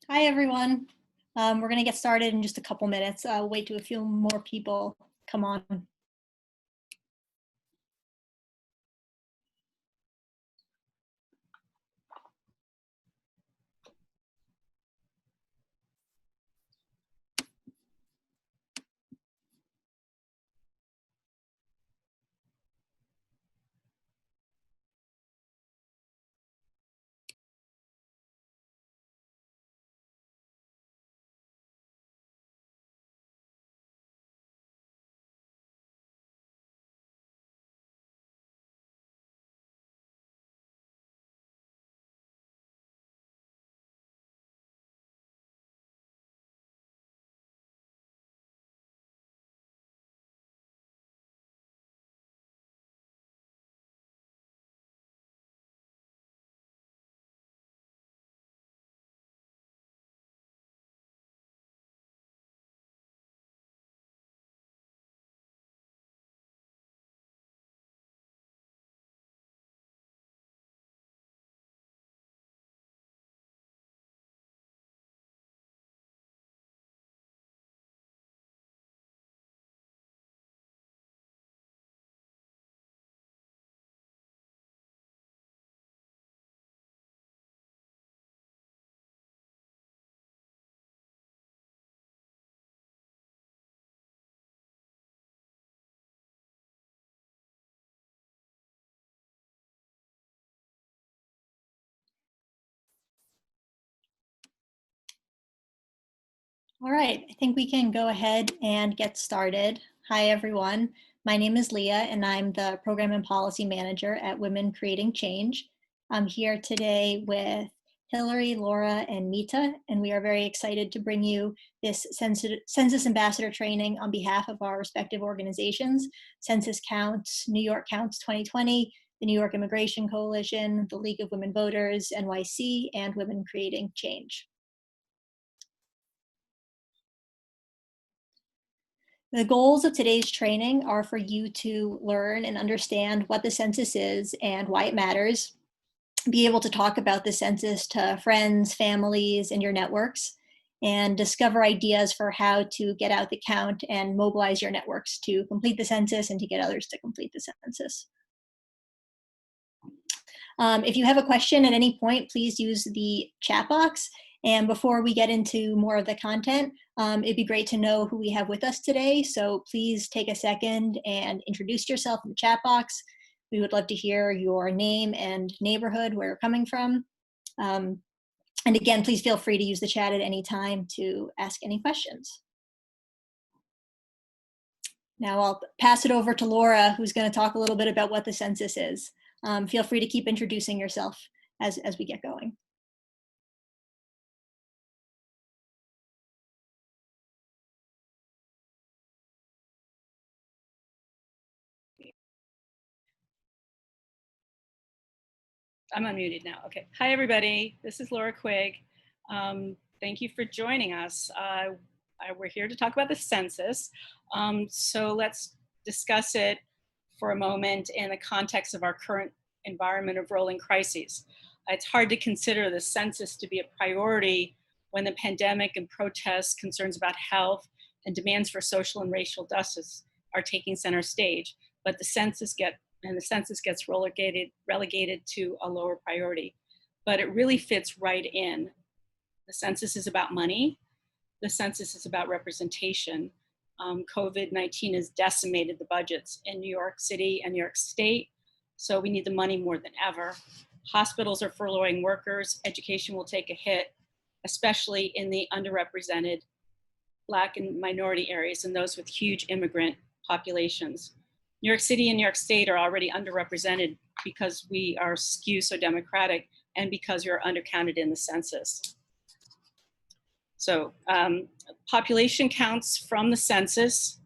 Hi, everyone. We're going to get started in just a couple minutes. I'll wait till a few more people come on. All right, I think we can go ahead and get started. Hi, everyone. My name is Leah, and I'm the Program and Policy Manager at Women Creating Change. I'm here today with Hillary, Laura, and Mita, and we are very excited to bring you this Census Ambassador Training on behalf of our respective organizations, Census Counts, New York Counts 2020, the New York Immigration Coalition, the League of Women Voters NYC, and Women Creating Change. The goals of today's training are for you to learn and understand what the census is and why it matters, be able to talk about the census to friends, families, and your networks, and discover ideas for how to get out the count and mobilize your networks to complete the census and to get others to complete the census. If you have a question at any point, please use the chat box. And before we get into more of the content, it'd be great to know who we have with us today. So please take a second and introduce yourself in the chat box. We would love to hear your name and neighborhood, where you're coming from. And again, please feel free to use the chat at any time to ask any questions. Now I'll pass it over to Laura, who's going to talk a little bit about what the census is. Feel free to keep introducing yourself as we get going. I'm unmuted now. Okay. Hi, everybody. This is Laura Quigg. Thank you for joining us. We're here to talk about the census. So let's discuss it for a moment in the context of our current environment of rolling crises. It's hard to consider the census to be a priority when the pandemic and protests, concerns about health, and demands for social and racial justice are taking center stage. But the census gets relegated to a lower priority. But it really fits right in. The census is about money. The census is about representation. COVID-19 has decimated the budgets in New York City and New York State, so we need the money more than ever. Hospitals are furloughing workers. Education will take a hit, especially in the underrepresented Black and minority areas and those with huge immigrant populations. New York City and New York State are already underrepresented because we are skewed so Democratic and because you're undercounted in the census. So population counts from the census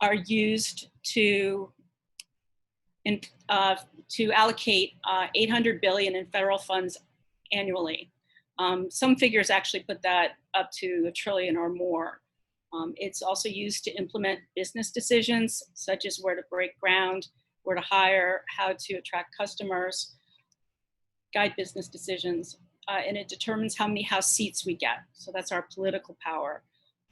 are used to allocate $800 billion in federal funds annually. Some figures actually put that up to $1 trillion or more. It's also used to implement business decisions, such as where to break ground, where to hire, how to attract customers, guide business decisions. and it determines how many House seats we get. So that's our political power.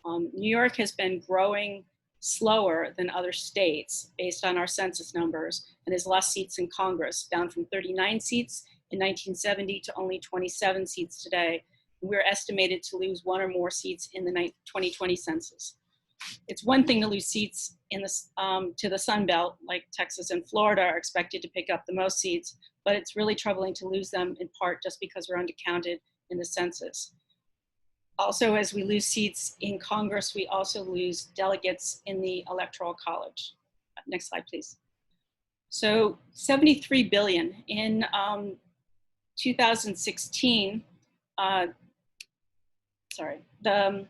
New York has been growing slower than other states based on our census numbers and has lost seats in Congress, down from 39 seats in 1970 to only 27 seats today. We're estimated to lose 1 or more seats in the 2020 census. It's one thing to lose seats in the, to the Sun Belt, like Texas and Florida are expected to pick up the most seats, but it's really troubling to lose them in part just because we're undercounted in the census. Also, as we lose seats in Congress, we also lose delegates in the Electoral College. Next slide, please. So 73 billion in 2016, the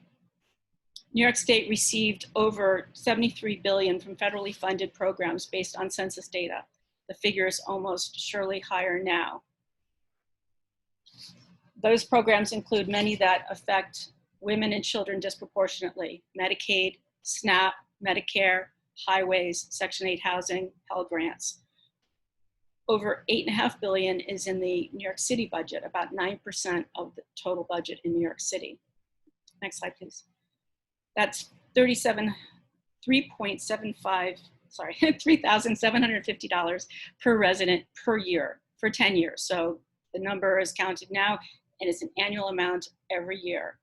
New York State received over 73 billion from federally funded programs based on census data. The figure is almost surely higher now. Those programs include many that affect women and children disproportionately: Medicaid, SNAP, Medicare, highways, Section 8 housing, Pell Grants. Over $8.5 billion is in the New York City budget, about 9% of the total budget in New York City. Next slide, please. That's $3,750 per resident per year for 10 years. So the number is counted now, and it's an annual amount every year.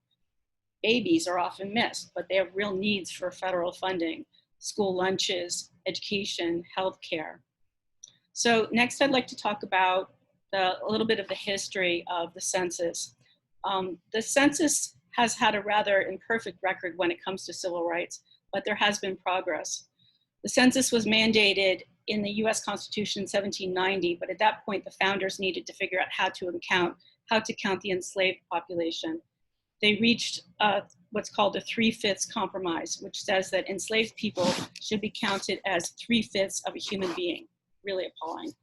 Babies are often missed, but they have real needs for federal funding: school lunches, education, healthcare. So next, I'd like to talk about a little bit of the history of the census. The census has had a rather imperfect record when it comes to civil rights, but there has been progress. The census was mandated in the US Constitution in 1790, but at that point, the founders needed to figure out how to count the enslaved population. They reached what's called a 3/5 compromise, which says that enslaved people should be counted as 3/5 of a human being. Really appalling.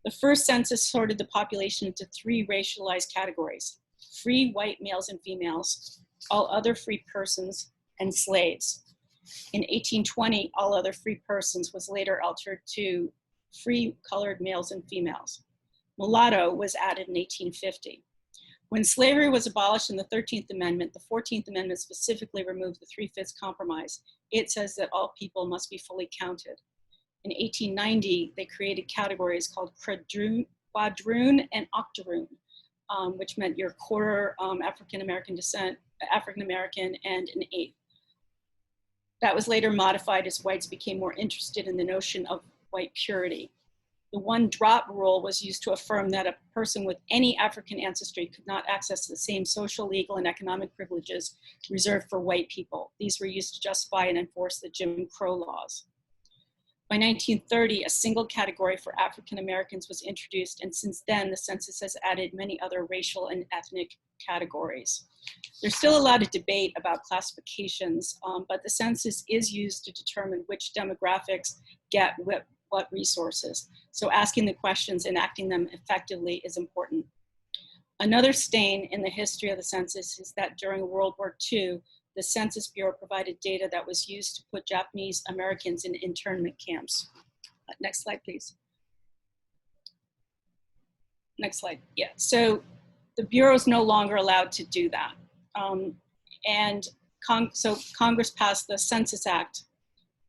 The first census sorted the population into 3 racialized categories: free white males and females, all other free persons, and slaves. In 1820, all other free persons was later altered to free colored males and females. Mulatto was added in 1850. When slavery was abolished in the 13th Amendment, the 14th Amendment specifically removed the 3/5 compromise. It says that all people must be fully counted. In 1890, they created categories called quadroon and octoroon, which meant you're quarter African-American descent, African-American, and an eighth. That was later modified as whites became more interested in the notion of white purity. The one drop rule was used to affirm that a person with any African ancestry could not access the same social, legal, and economic privileges reserved for white people. These were used to justify and enforce the Jim Crow laws. By 1930, a single category for African Americans was introduced, and since then, the census has added many other racial and ethnic categories. There's still a lot of debate about classifications, but the census is used to determine which demographics get what resources. So asking the questions and acting them effectively is important. Another stain in the history of the census is that during World War II, the Census Bureau provided data that was used to put Japanese Americans in internment camps. Next slide, please. Next slide, yeah. So the Bureau is no longer allowed to do that. So Congress passed the Census Act,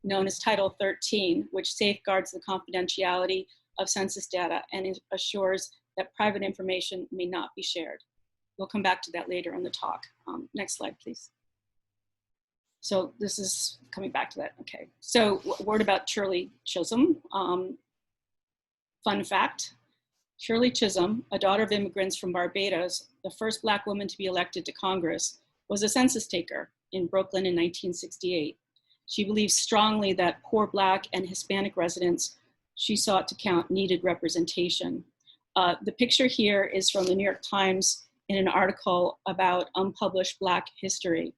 known as Title 13, which safeguards the confidentiality of census data and assures that private information may not be shared. We'll come back to that later in the talk. Next slide, please. So this is coming back to that, okay. So a word about Shirley Chisholm. Fun fact, Shirley Chisholm, a daughter of immigrants from Barbados, the first Black woman to be elected to Congress, was a census taker in Brooklyn in 1968. She believes strongly that poor Black and Hispanic residents she sought to count needed representation. The picture here is from the New York Times in an article about unpublished Black history.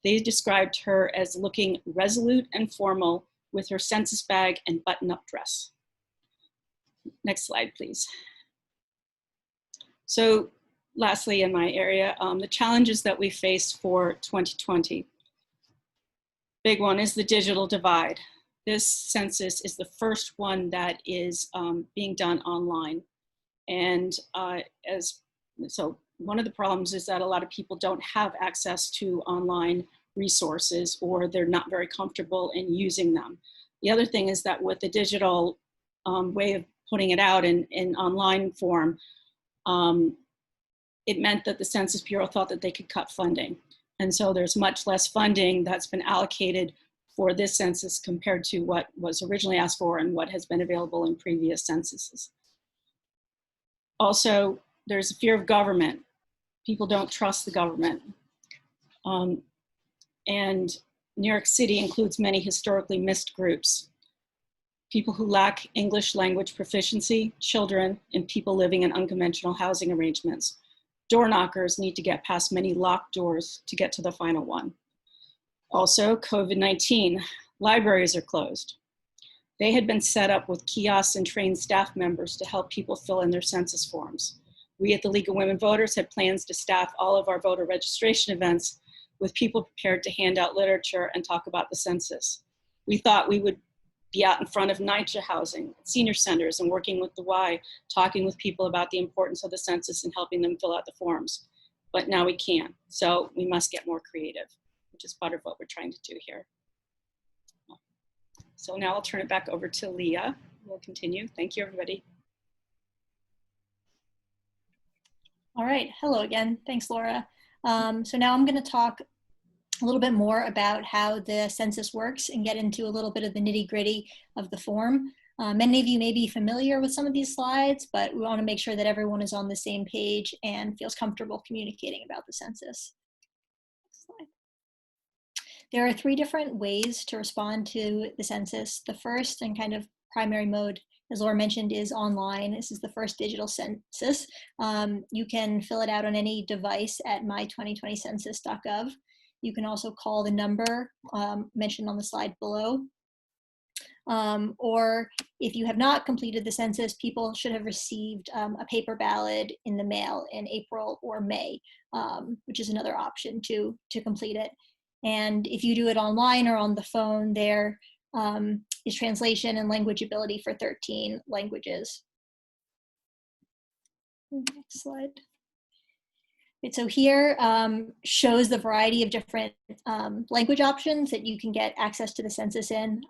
They described her as looking resolute and formal with her census bag and button-up dress. Next slide, please. So lastly, in my area, the challenges that we face for 2020. Big one is the digital divide. This census is the first one that is being done online. And so one of the problems is that a lot of people don't have access to online resources, or they're not very comfortable in using them. The other thing is that with the digital way of putting it out in online form, it meant that the Census Bureau thought that they could cut funding. And so there's much less funding that's been allocated for this census compared to what was originally asked for and what has been available in previous censuses. Also, there's a fear of government. People don't trust the government. And New York City includes many historically missed groups: people who lack English language proficiency, children, and people living in unconventional housing arrangements. Door knockers need to get past many locked doors to get to the final one. Also, COVID-19, libraries are closed. They had been set up with kiosks and trained staff members to help people fill in their census forms. We at the League of Women Voters had plans to staff all of our voter registration events with people prepared to hand out literature and talk about the census. We thought we would be out in front of NYCHA housing, senior centers, and working with the Y, talking with people about the importance of the census and helping them fill out the forms. But now we can't, so we must get more creative, which is part of what we're trying to do here. So now I'll turn it back over to Leah. We'll continue. Thank you, everybody. All right, hello again. Thanks, Laura. So now I'm going to talk a little bit more about how the census works and get into a little bit of the nitty-gritty of the form. Many of you may be familiar with some of these slides, but we want to make sure that everyone is on the same page and feels comfortable communicating about the census. Next slide. There are 3 different ways to respond to the census. The first and kind of primary mode, as Laura mentioned, is online. This is the first digital census. You can fill it out on any device at my2020census.gov. You can also call the number mentioned on the slide below. Or if you have not completed the census, people should have received a paper ballot in the mail in April or May, which is another option to complete it. And if you do it online or on the phone, there is translation and language ability for 13 languages. Next slide. Right, so here shows the variety of different language options that you can get access to the census in.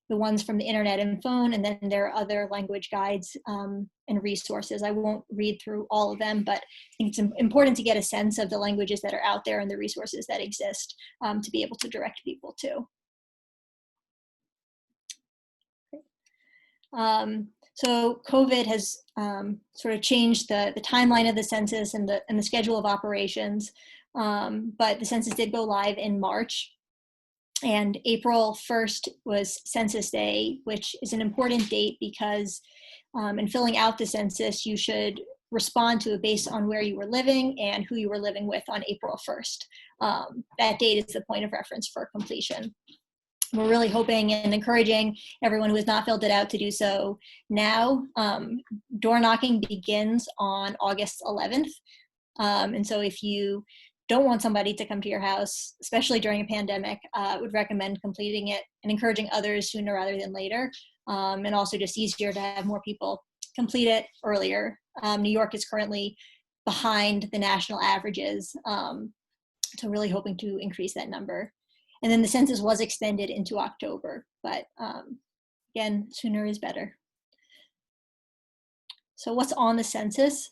The ones from the internet and phone, and then there are other language guides and resources. I won't read through all of them, but I think it's important to get a sense of the languages that are out there and the resources that exist to be able to direct people to. So COVID has sort of changed the timeline of the census and the schedule of operations, but the census did go live in March. And April 1st was Census Day, which is an important date because in filling out the census, you should respond to it based on where you were living and who you were living with on April 1st. That date is the point of reference for completion. We're really hoping and encouraging everyone who has not filled it out to do so now. Door knocking begins on August 11th. And so if you don't want somebody to come to your house, especially during a pandemic, I would recommend completing it and encouraging others sooner rather than later. And also just easier to have more people complete it earlier. New York is currently behind the national averages. So really hoping to increase that number. And then the census was extended into October, but again, sooner is better. So what's on the census?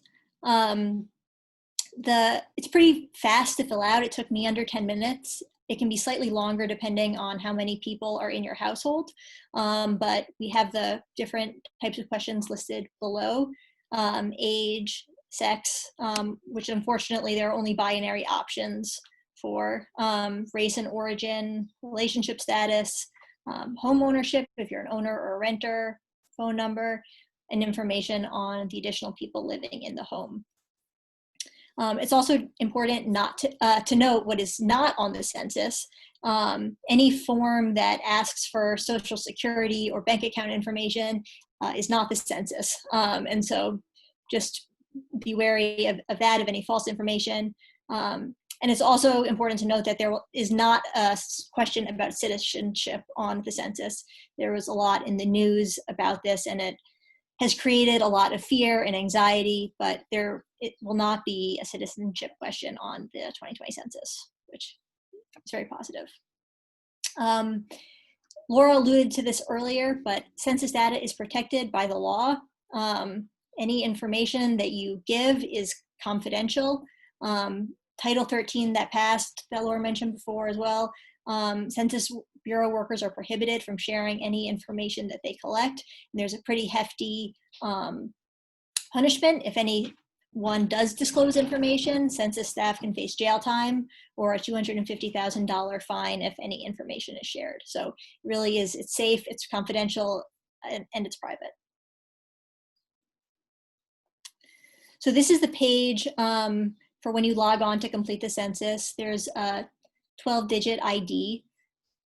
It's pretty fast to fill out. It took me under 10 minutes. It can be slightly longer depending on how many people are in your household, but we have the different types of questions listed below. Age, sex, which unfortunately there are only binary options for, race and origin, relationship status, home ownership if you're an owner or a renter, phone number, and information on the additional people living in the home. It's also important not to note what is not on the census. Any form that asks for Social Security or bank account information is not the census. And so just be wary of that, of any false information. And it's also important to note that there is not a question about citizenship on the census. There was a lot in the news about this, and it has created a lot of fear and anxiety, but there it will not be a citizenship question on the 2020 census, which is very positive. Laura alluded to this earlier, but census data is protected by the law. Any information that you give is confidential. Title 13 that passed, that Laura mentioned before as well, Census Bureau workers are prohibited from sharing any information that they collect. And there's a pretty hefty punishment if anyone does disclose information. Census staff can face jail time or a $250,000 fine if any information is shared. So it really is, it's safe, it's confidential, and it's private. So this is the page for when you log on to complete the census. There's a 12-digit ID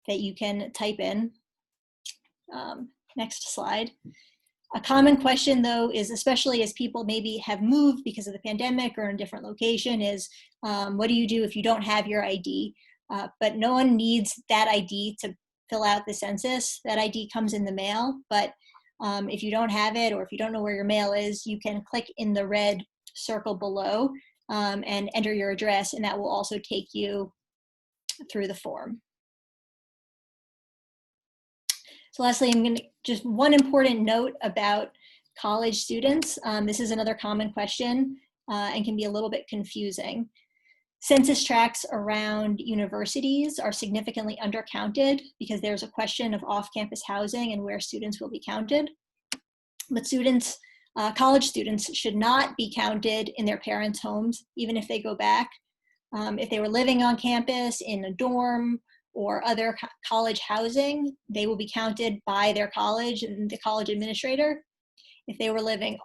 that you can type in. Next slide. A common question, though, is, especially as people maybe have moved because of the pandemic or in a different location, is what do you do if you don't have your ID? But no one needs that ID to fill out the census. That ID comes in the mail, but if you don't have it, or if you don't know where your mail is, you can click in the red circle below and enter your address, and that will also take you through the form. So lastly, I'm going to just one important note about college students. This is another common question and can be a little bit confusing. Census tracts around universities are significantly undercounted because there's a question of off-campus housing and where students will be counted. But students, college students, should not be counted in their parents' homes, even if they go back. If they were living on campus in a dorm or other college housing, they will be counted by their college and the college administrator. If they were living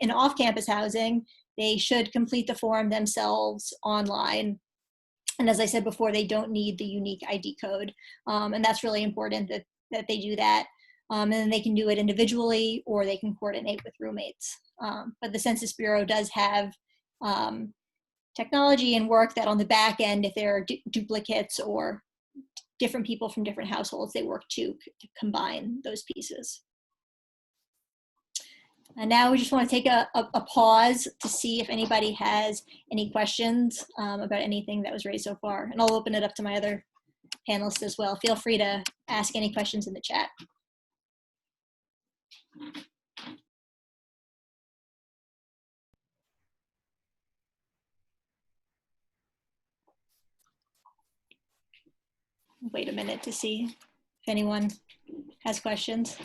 in off-campus housing, they should complete the form themselves online. And as I said before, they don't need the unique ID code. And that's really important that they do that. And then they can do it individually, or they can coordinate with roommates. But the Census Bureau does have technology and work that on the back end, if there are duplicates or different people from different households, they work to combine those pieces. And now we just want to take a pause to see if anybody has any questions about anything that was raised so far. And I'll open it up to my other panelists as well. Feel free to ask any questions in the chat. Wait a minute to see if anyone has questions.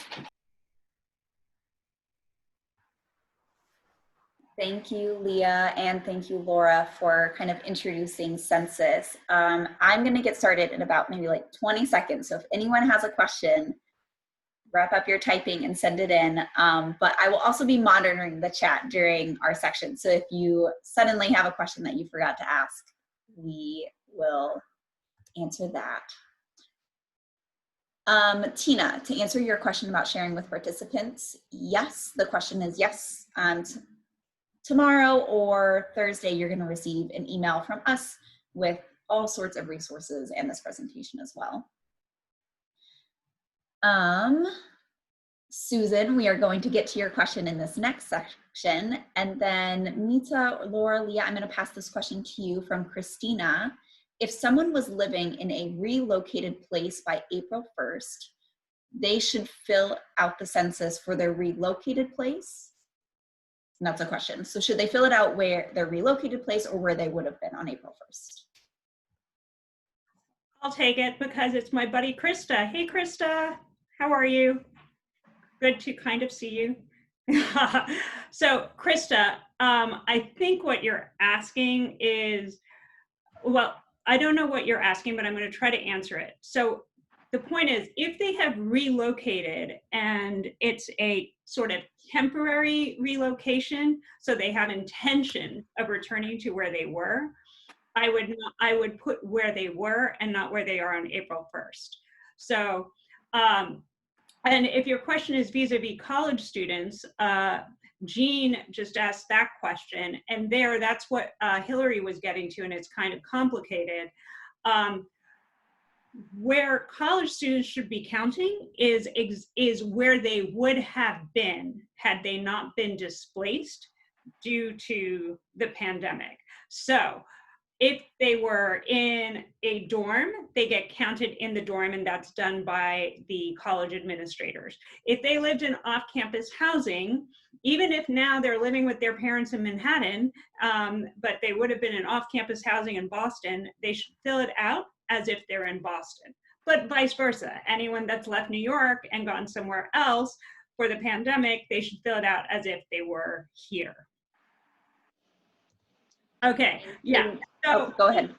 Thank you, Leah, and thank you, Laura, for kind of introducing census. I'm going to get started in about maybe like 20 seconds. So if anyone has a question, wrap up your typing and send it in. But I will also be monitoring the chat during our section. So if you suddenly have a question that you forgot to ask, we will answer that. Tina, to answer your question about sharing with participants, yes, the question is yes. Tomorrow or Thursday, you're going to receive an email from us with all sorts of resources and this presentation as well. Susan, we are going to get to your question in this next section. And then Mita, Laura, Leah, I'm going to pass this question to you from Christina. If someone was living in a relocated place by April 1st, they should fill out the census for their relocated place? And that's a question. So should they fill it out where their relocated place or where they would have been on April 1st? I'll take it because it's my buddy Krista. Hey, Krista, how are you? Good to kind of see you. So Krista, I think what you're asking is, well, I don't know what you're asking, but I'm going to try to answer it. So the point is, if they have relocated and it's a sort of temporary relocation, so they have intention of returning to where they were, I would put where they were and not where they are on April 1st. So, and if your question is vis-a-vis college students, Jean just asked that question, and that's what Hillary was getting to, and it's kind of complicated. Where college students should be counting is where they would have been had they not been displaced, due to the pandemic. So if they were in a dorm, they get counted in the dorm, and that's done by the college administrators. If they lived in off-campus housing, even if now they're living with their parents in Manhattan, but they would have been in off-campus housing in Boston, they should fill it out as if they're in Boston. But vice versa, anyone that's left New York and gone somewhere else for the pandemic, they should fill it out as if they were here. Okay, yeah. So, go ahead.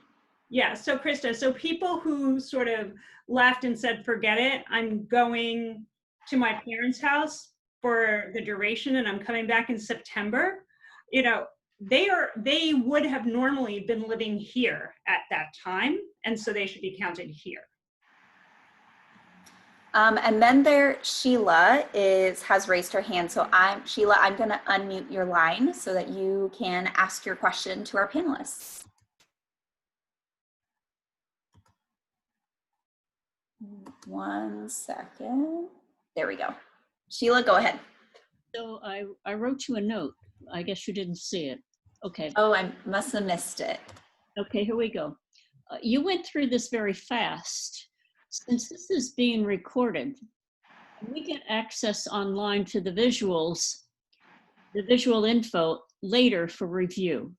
Yeah, so Krista, so people who sort of left and said, forget it, I'm going to my parents' house for the duration and I'm coming back in September, you know, they would have normally been living here at that time, and so they should be counted here. And then Sheila has raised her hand. So Sheila, I'm going to unmute your line so that you can ask your question to our panelists. One second. There we go. Sheila, go ahead. So I wrote you a note. I guess you didn't see it. Okay. Oh, I must have missed it. Okay, here we go. You went through this very fast. Since this is being recorded, we get access online to the visuals, the visual info later for review.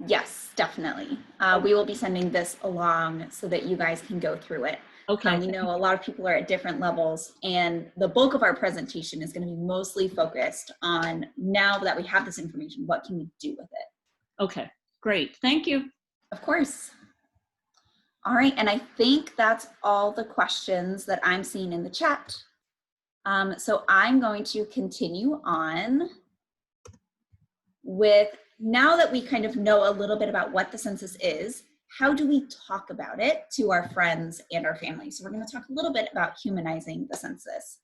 Yes, definitely. We will be sending this along so that you guys can go through it. Okay. We know a lot of people are at different levels, and the bulk of our presentation is going to be mostly focused on, now that we have this information, what can we do with it? Okay, great. Thank you. Of course. All right, and I think that's all the questions that I'm seeing in the chat. So I'm going to continue on with, now that we kind of know a little bit about what the census is, how do we talk about it to our friends and our families? So we're going to talk a little bit about humanizing the census.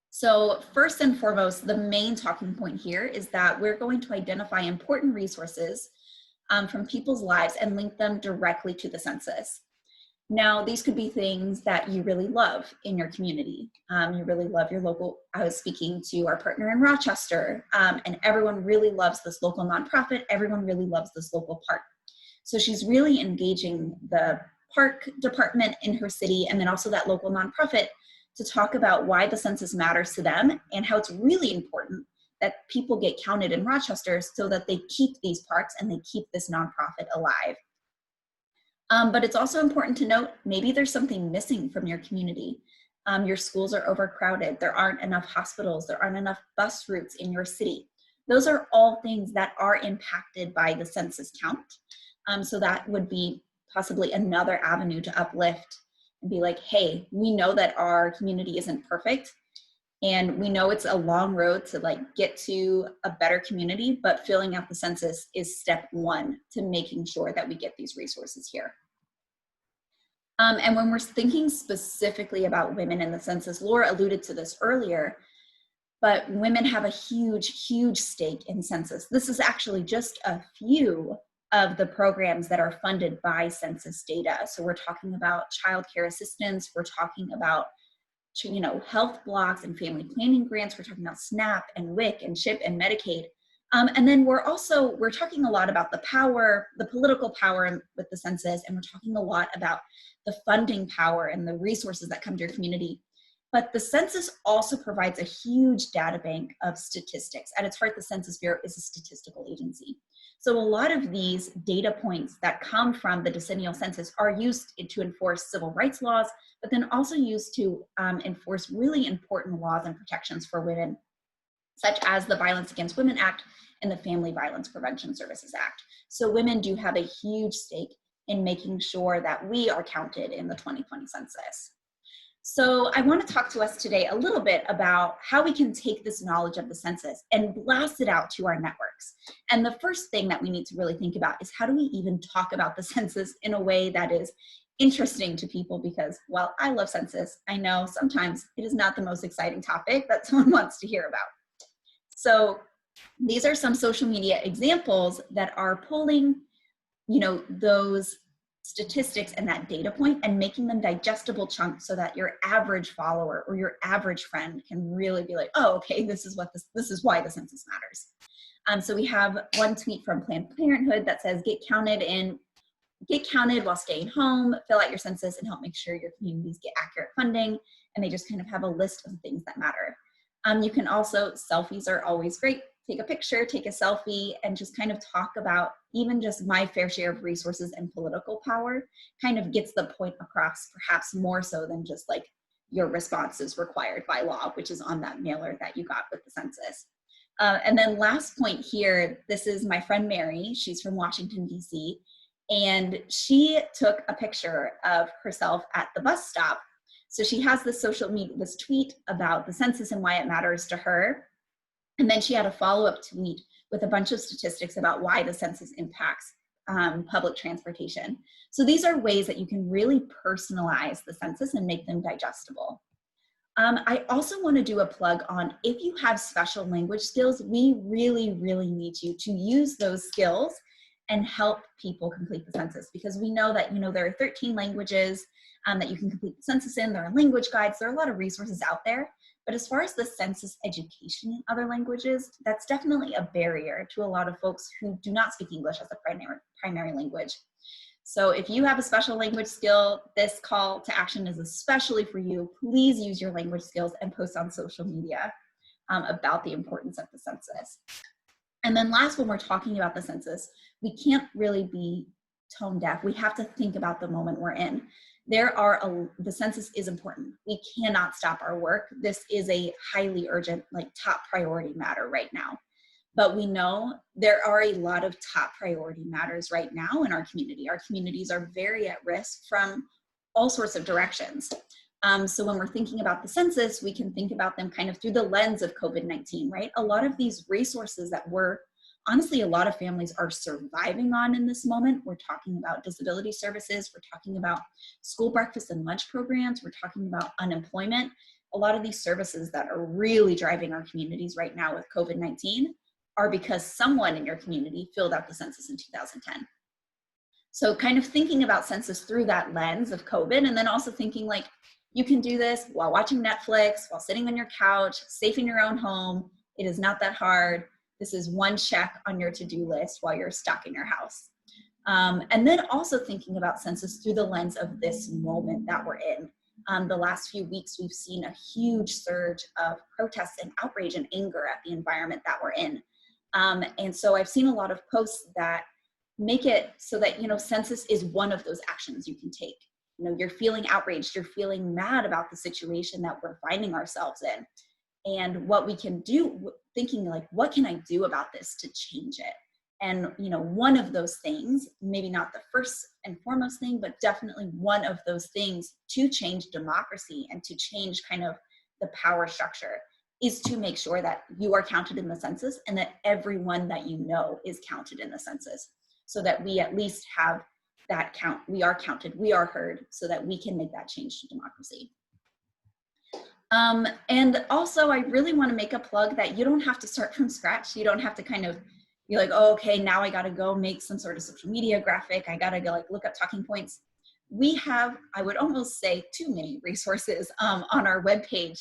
So first and foremost, the main talking point here is that we're going to identify important resources from people's lives and link them directly to the census. Now, these could be things that you really love in your community. You really love your local, I was speaking to our partner in Rochester, and everyone really loves this local nonprofit. Everyone really loves this local park. So she's really engaging the park department in her city, and then also that local nonprofit, to talk about why the census matters to them and how it's really important that people get counted in Rochester so that they keep these parks and they keep this nonprofit alive. But it's also important to note, maybe there's something missing from your community. Your schools are overcrowded. There aren't enough hospitals. There aren't enough bus routes in your city. Those are all things that are impacted by the census count. So that would be possibly another avenue to uplift and be like, hey, we know that our community isn't perfect, and we know it's a long road to like get to a better community, but filling out the census is step one to making sure that we get these resources here. And when we're thinking specifically about women in the census, Laura alluded to this earlier, but women have a huge, huge stake in census. This is actually just a few of the programs that are funded by census data. So we're talking about child care assistance, we're talking about, you know, health blocks and family planning grants, we're talking about SNAP and WIC and CHIP and Medicaid. And then we're talking a lot about the power, the political power with the census, and we're talking a lot about the funding power and the resources that come to your community. But the census also provides a huge data bank of statistics. At its heart, the Census Bureau is a statistical agency. So a lot of these data points that come from the decennial census are used to enforce civil rights laws, but then also used to enforce really important laws and protections for women, such as the Violence Against Women Act and the Family Violence Prevention Services Act. So women do have a huge stake in making sure that we are counted in the 2020 census. So I want to talk to us today a little bit about how we can take this knowledge of the census and blast it out to our networks. And the first thing that we need to really think about is, how do we even talk about the census in a way that is interesting to people? Because while I love census, I know sometimes it is not the most exciting topic that someone wants to hear about. So these are some social media examples that are pulling, you know, those statistics and that data point and making them digestible chunks so that your average follower or your average friend can really be like, oh, okay, this is why the census matters. So we have one tweet from Planned Parenthood that says, get counted while staying home, fill out your census, and help make sure your communities get accurate funding. And they just kind of have a list of things that matter. You can also, selfies are always great. Take a picture, take a selfie, and just kind of talk about even just my fair share of resources and political power kind of gets the point across, perhaps more so than just like your response is required by law, which is on that mailer that you got with the census. And then last point here, this is my friend Mary. She's from Washington, D.C., and she took a picture of herself at the bus stop. So she has this this tweet about the census and why it matters to her. And then she had a follow-up tweet with a bunch of statistics about why the census impacts public transportation. So these are ways that you can really personalize the census and make them digestible. I also want to do a plug on, if you have special language skills, we really, really need you to use those skills and help people complete the census, because we know that, there are 13 languages that you can complete the census in. There are language guides. There are a lot of resources out there. But as far as the census education in other languages, that's definitely a barrier to a lot of folks who do not speak English as a primary language. So if you have a special language skill, this call to action is especially for you. Please use your language skills and post on social media about the importance of the census. And then last, when we're talking about the census, we can't really be tone deaf. We have to think about the moment we're in. The census is important. We cannot stop our work. This is a highly urgent, top priority matter right now. But we know there are a lot of top priority matters right now in our community. Our communities are very at risk from all sorts of directions. So when we're thinking about the census, we can think about them kind of through the lens of COVID-19, right? A lot of these resources that honestly, a lot of families are surviving on in this moment. We're talking about disability services. We're talking about school breakfast and lunch programs. We're talking about unemployment. A lot of these services that are really driving our communities right now with COVID-19 are because someone in your community filled out the census in 2010. So kind of thinking about census through that lens of COVID, and then also thinking you can do this while watching Netflix, while sitting on your couch, safe in your own home. It is not that hard. This is one check on your to-do list while you're stuck in your house. And then also thinking about census through the lens of this moment that we're in. The last few weeks, we've seen a huge surge of protests and outrage and anger at the environment that we're in. And so I've seen a lot of posts that make it so that, census is one of those actions you can take. You're feeling outraged, you're feeling mad about the situation that we're finding ourselves in. And what we can do, thinking what can I do about this to change it? And, one of those things, maybe not the first and foremost thing, but definitely one of those things to change democracy and to change kind of the power structure is to make sure that you are counted in the census and that everyone that is counted in the census, so that we at least have that count. We are counted, we are heard, so that we can make that change to democracy. And also, I really want to make a plug that you don't have to start from scratch. You don't have to kind of be like, oh, okay, now I got to go make some sort of social media graphic. I got to go look up talking points. We have, I would almost say, too many resources on our webpage,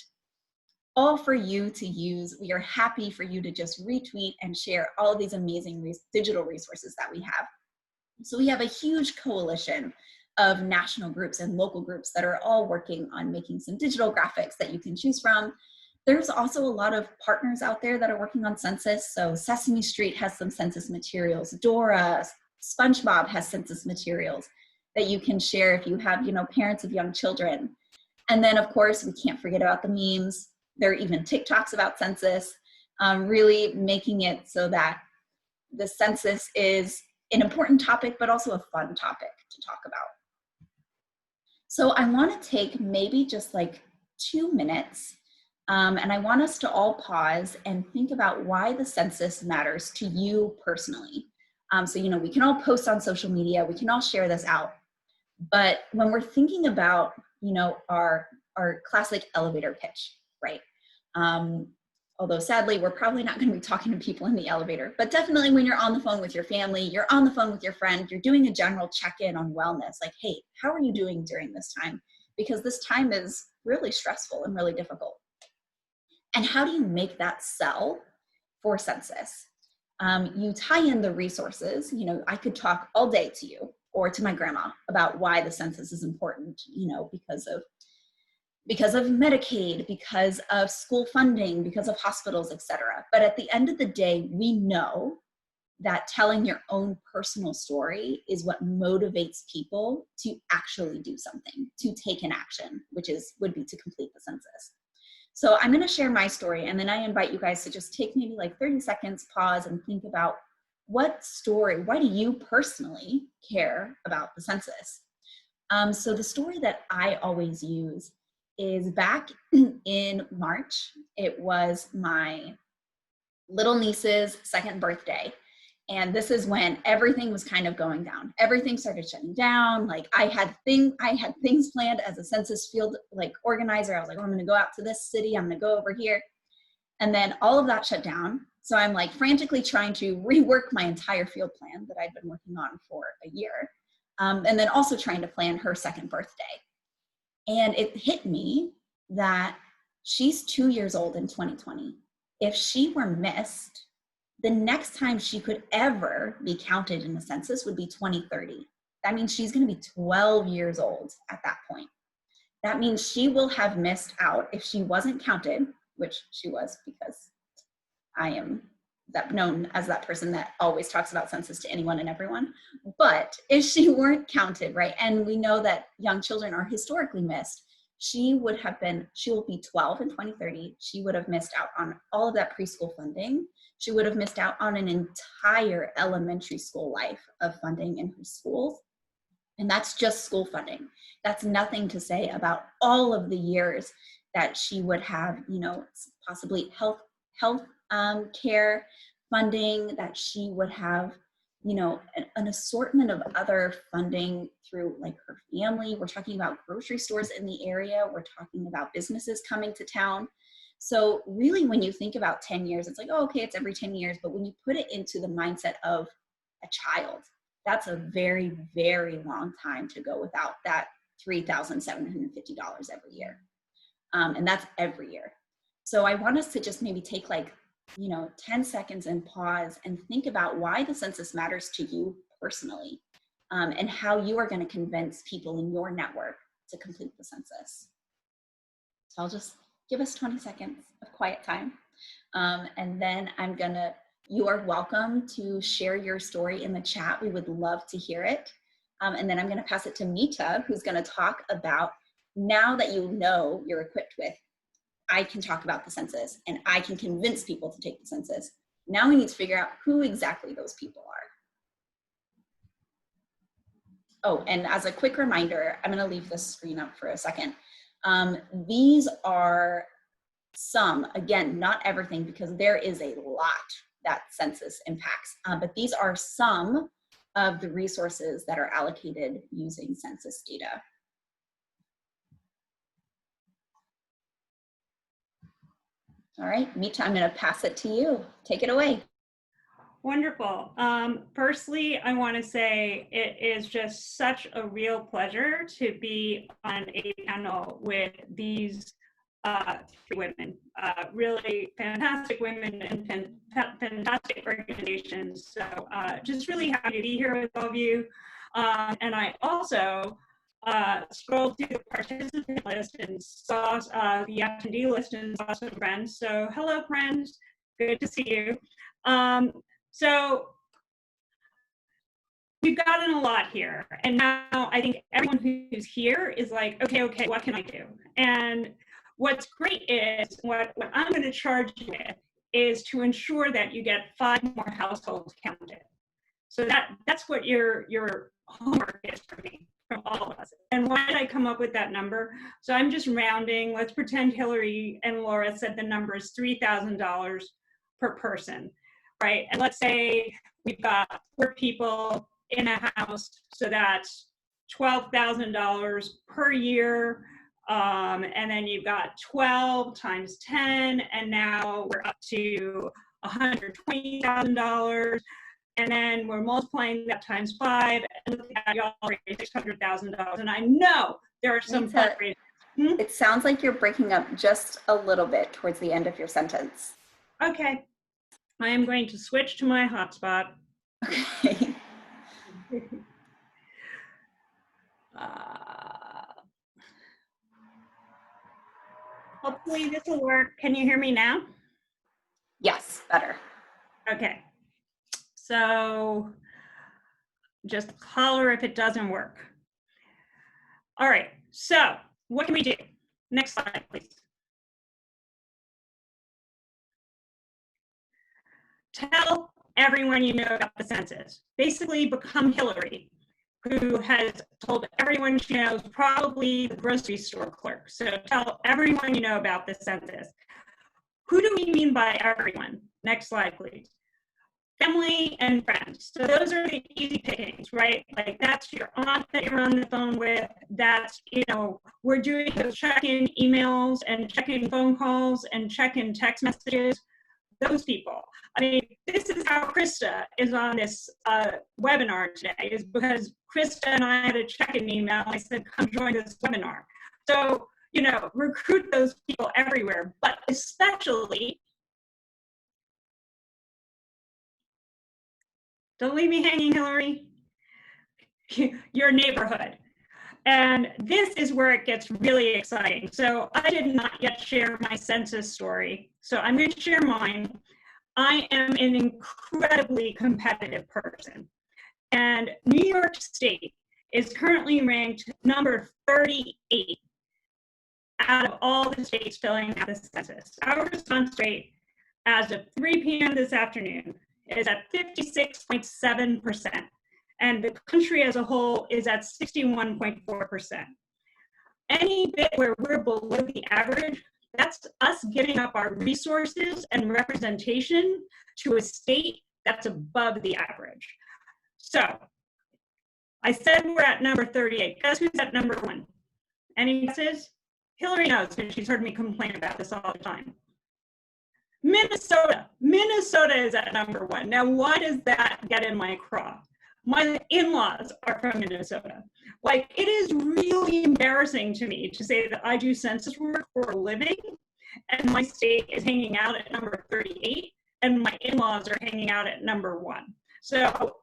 all for you to use. We are happy for you to just retweet and share all of these amazing digital resources that we have. So we have a huge coalition of national groups and local groups that are all working on making some digital graphics that you can choose from. There's also a lot of partners out there that are working on census. So Sesame Street has some census materials. Dora, SpongeBob has census materials that you can share if you have, parents of young children. And then of course, we can't forget about the memes. There are even TikToks about census, really making it so that the census is an important topic, but also a fun topic to talk about. So I want to take maybe just 2 minutes, and I want us to all pause and think about why the census matters to you personally. So, we can all post on social media, we can all share this out, but when we're thinking about, our classic elevator pitch, right? Although sadly, we're probably not going to be talking to people in the elevator, but definitely when you're on the phone with your family, you're on the phone with your friend, you're doing a general check-in on wellness, like, hey, how are you doing during this time? Because this time is really stressful and really difficult. And how do you make that sell for census? You tie in the resources. You know, I could talk all day to you or to my grandma about why the census is important, you know, because of Medicaid, because of school funding, because of hospitals, etc. But at the end of the day, we know that telling your own personal story is what motivates people to actually do something, to take an action, which would be to complete the census. So I'm going to share my story, and then I invite you guys to just take maybe like 30 seconds, pause, and think about what story, why do you personally care about the census? So the story that I always use is back in March. It was my little niece's second birthday. And this is when everything was kind of going down. Everything started shutting down. Like I had things planned as a census field like organizer. I was like, oh, I'm gonna go out to this city. I'm gonna go over here. And then all of that shut down. So I'm like frantically trying to rework my entire field plan that I'd been working on for a year. And then also trying to plan her second birthday. And it hit me that she's 2 years old in 2020. If she were missed, the next time she could ever be counted in the census would be 2030. That means she's going to be 12 years old at that point. That means she will have missed out if she wasn't counted, which she was, because I am known as that person that always talks about census to anyone and everyone. But if she weren't counted, right, and we know that young children are historically missed, she will be 12 in 2030. She would have missed out on all of that preschool funding. She would have missed out on an entire elementary school life of funding in her schools. And that's just school funding. That's nothing to say about all of the years that she would have, you know, possibly health care funding, that she would have, you know, an assortment of other funding through like her family. We're talking about grocery stores in the area. We're talking about businesses coming to town. So really when you think about 10 years, it's like, oh, okay, it's every 10 years. But when you put it into the mindset of a child, that's a very, very long time to go without that $3,750 every year. And that's every year. So I want us to just maybe take like, you know, 10 seconds and pause and think about why the census matters to you personally, and how you are going to convince people in your network to complete the census. So I'll just give us 20 seconds of quiet time. And then you are welcome to share your story in the chat. We would love to hear it. And then I'm going to pass it to Mita, who's going to talk about, now that you know you're equipped with, I can talk about the census and I can convince people to take the census. Now we need to figure out who exactly those people are. Oh, and as a quick reminder, I'm going to leave this screen up for a second. These are some, again, not everything, because there is a lot that census impacts, but these are some of the resources that are allocated using census data. All right, Mita, I'm going to pass it to you. Take it away. Wonderful. Firstly, I want to say it is just such a real pleasure to be on a panel with these three women, really fantastic women and fantastic organizations. So just really happy to be here with all of you. And I also scrolled through the participant list and saw the attendee list and saw some friends. So hello, friends. Good to see you. So we've gotten a lot here. And now I think everyone who's here is like, okay, what can I do? And what's great is what I'm going to charge you with is to ensure that you get 5 more households counted. So that's what your homework is for me, from all of us. And why did I come up with that number? So I'm just rounding. Let's pretend Hillary and Laura said the number is $3,000 per person, right? And let's say we've got 4 people in a house, so that's $12,000 per year And then you've got 12 times 10, and now we're up to $120,000. And then we're multiplying that times 5, and look at y'all already $600,000. And I know there are some fundraisers. It sounds like you're breaking up just a little bit towards the end of your sentence. Okay. I am going to switch to my hotspot. Okay. Hopefully this will work. Can you hear me now? Yes, better. Okay. So just holler if it doesn't work. All right. So what can we do? Next slide, please. Tell everyone you know about the census. Basically become Hillary, who has told everyone she knows, probably the grocery store clerk. So tell everyone you know about the census. Who do we mean by everyone? Next slide, please. Family and friends. So those are the easy pickings, right? Like that's your aunt that you're on the phone with. That's, you know, we're doing those check-in emails and check-in phone calls and check-in text messages. Those people. I mean, this is how Krista is on this webinar today, is because Krista and I had a check-in email. I said, come join this webinar. So, you know, recruit those people everywhere, but especially, don't leave me hanging, Hillary, your neighborhood. And this is where it gets really exciting. So I did not yet share my census story. So I'm going to share mine. I am an incredibly competitive person. And New York State is currently ranked number 38 out of all the states filling out the census. Our response rate as of 3 p.m. this afternoon is at 56.7%. And the country as a whole is at 61.4%. Any bit where we're below the average, that's us giving up our resources and representation to a state that's above the average. So I said we're at number 38. Guess who's at number 1? Any guesses? Hillary knows because she's heard me complain about this all the time. Minnesota. Minnesota is at number 1. Now, why does that get in my craw? My in-laws are from Minnesota. Like, it is really embarrassing to me to say that I do census work for a living and my state is hanging out at number 38 and my in-laws are hanging out at number 1. So,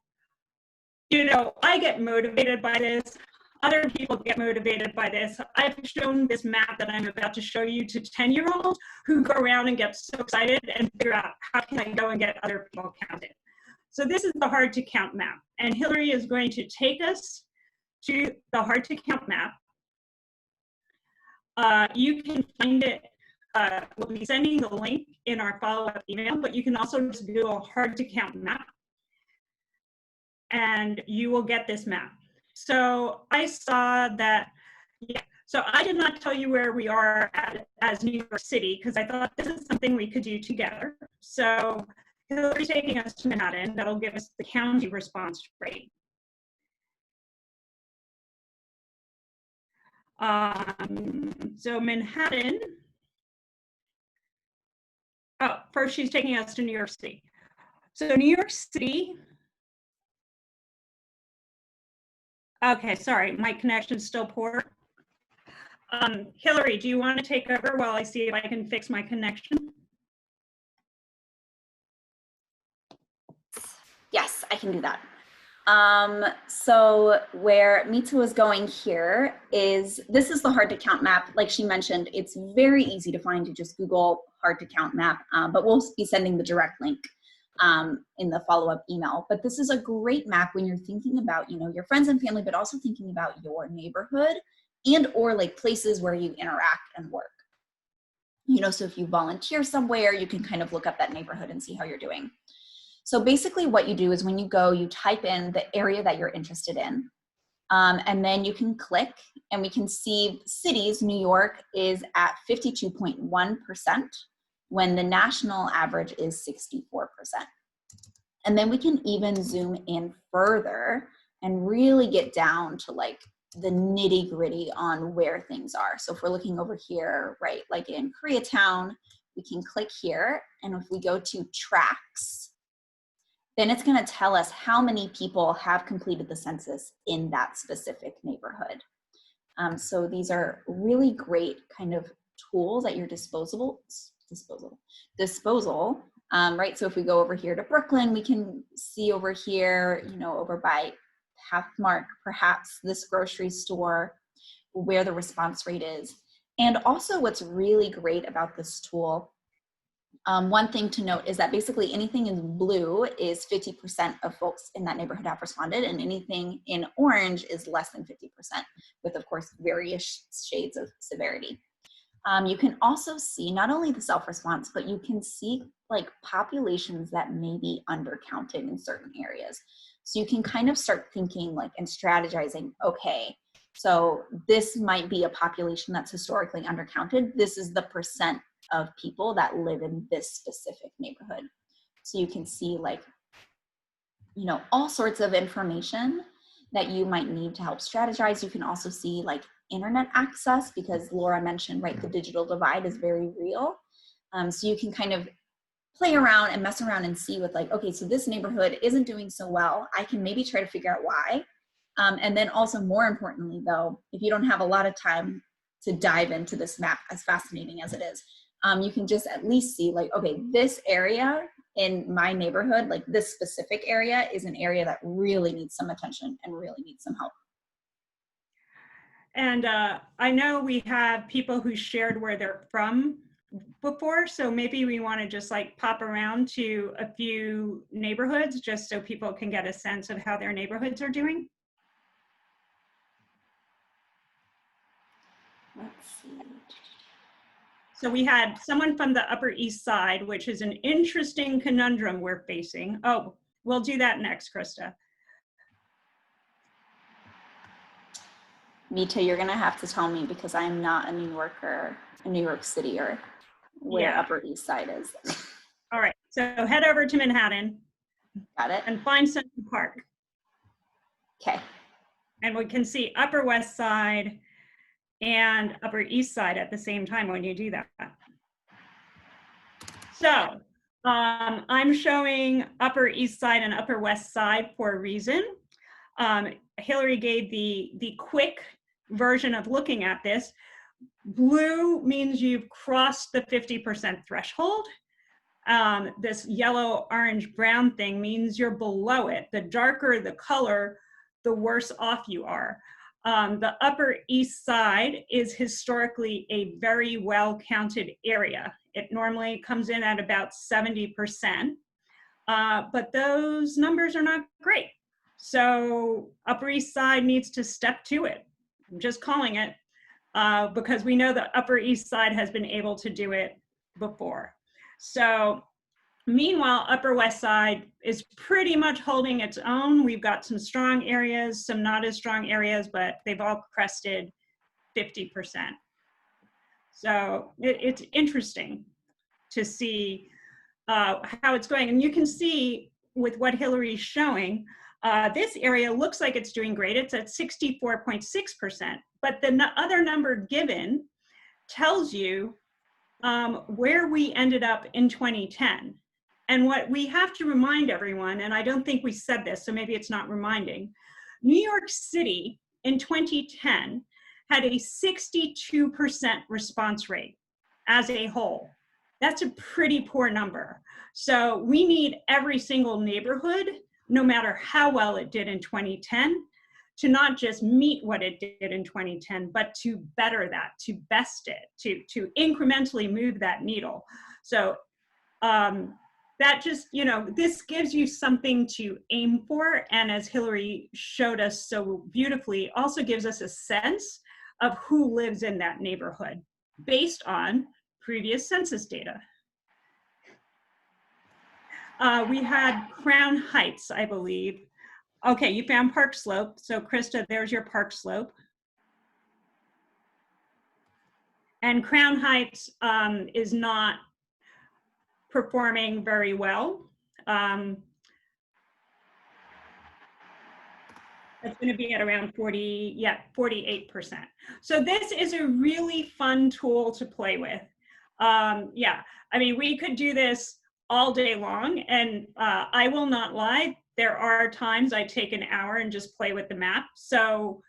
you know, I get motivated by this. Other people get motivated by this. I've shown this map that I'm about to show you to 10-year-olds who go around and get so excited and figure out how can I go and get other people counted. So this is the hard to count map. And Hillary is going to take us to the hard to count map. You can find it, we'll be sending the link in our follow-up email, but you can also just Google hard to count map and you will get this map. So I saw that, yeah, so I did not tell you where we are at, as New York City, because I thought this is something we could do together. So Hillary's taking us to Manhattan. That'll give us the county response rate. So Manhattan, oh, first she's taking us to New York City. So New York City, okay, sorry, my connection's still poor. Hillary, do you want to take over while I see if I can fix my connection? Yes, I can do that. So where Mita was going here is, this is the hard to count map. Like she mentioned, it's very easy to find. You just Google hard to count map, but we'll be sending the direct link in the follow-up email. But this is a great map when you're thinking about, you know, your friends and family, but also thinking about your neighborhood and or like places where you interact and work. You know, so if you volunteer somewhere, you can kind of look up that neighborhood and see how you're doing. So basically what you do is when you go, you type in the area that you're interested in, and then you can click and we can see cities. New York is at 52.1% when the national average is 64%. And then we can even zoom in further and really get down to like the nitty gritty on where things are. So if we're looking over here, right, like in Koreatown, we can click here, and if we go to tracks, then it's going to tell us how many people have completed the census in that specific neighborhood. So these are really great kind of tools at your disposal, right? So if we go over here to Brooklyn, we can see over here, you know, over by Pathmark, perhaps this grocery store, where the response rate is. And also what's really great about this tool, one thing to note is that basically anything in blue is 50% of folks in that neighborhood have responded, and anything in orange is less than 50%, with of course various shades of severity. You can also see not only the self-response, but you can see like populations that may be undercounted in certain areas. So you can kind of start thinking like and strategizing, okay, so this might be a population that's historically undercounted. This is the percent of people that live in this specific neighborhood. So you can see like, you know, all sorts of information that you might need to help strategize. You can also see like internet access, because Laura mentioned, right, the digital divide is very real. So you can kind of play around and mess around and see with like, okay, so this neighborhood isn't doing so well. I can maybe try to figure out why. And then also more importantly though, if you don't have a lot of time to dive into this map, as fascinating as it is, you can just at least see like, okay, this area in my neighborhood, like this specific area is an area that really needs some attention and really needs some help. And I know we have people who shared where they're from before, so maybe we want to just like pop around to a few neighborhoods just so people can get a sense of how their neighborhoods are doing. Let's see. So we had someone from the Upper East Side, which is an interesting conundrum we're facing. Oh, we'll do that next, Krista. Mita, you're gonna have to tell me, because I'm not a New Yorker, a New York Cityer, where Upper East Side is. All right, so head over to Manhattan. Got it. And find Central Park. Okay. And we can see Upper West Side and Upper East Side at the same time when you do that. So I'm showing Upper East Side and Upper West Side for a reason. Hillary gave the quick version of looking at this. Blue means you've crossed the 50% threshold. This yellow, orange, brown thing means you're below it. The darker the color, the worse off you are. The Upper East Side is historically a very well counted area. It normally comes in at about 70%, but those numbers are not great. So Upper East Side needs to step to it. I'm just calling it because we know the Upper East Side has been able to do it before. So meanwhile, Upper West Side is pretty much holding its own. We've got some strong areas, some not as strong areas, but they've all crested 50%. So it's interesting to see how it's going. And you can see with what Hillary's showing, this area looks like it's doing great. It's at 64.6%, but the other number given tells you where we ended up in 2010. And what we have to remind everyone, and I don't think we said this, so maybe it's not reminding, New York City in 2010 had a 62% response rate as a whole. That's a pretty poor number. So we need every single neighborhood, no matter how well it did in 2010, to not just meet what it did in 2010, but to better that, to best it, to incrementally move that needle. So that just, you know, this gives you something to aim for. And as Hillary showed us so beautifully, also gives us a sense of who lives in that neighborhood based on previous census data. We had Crown Heights, I believe. Okay, you found Park Slope. So Krista, there's your Park Slope. And Crown Heights is not performing very well. It's going to be at around 48%. So this is a really fun tool to play with. Yeah, I mean, we could do this all day long, and I will not lie, there are times I take an hour and just play with the map. So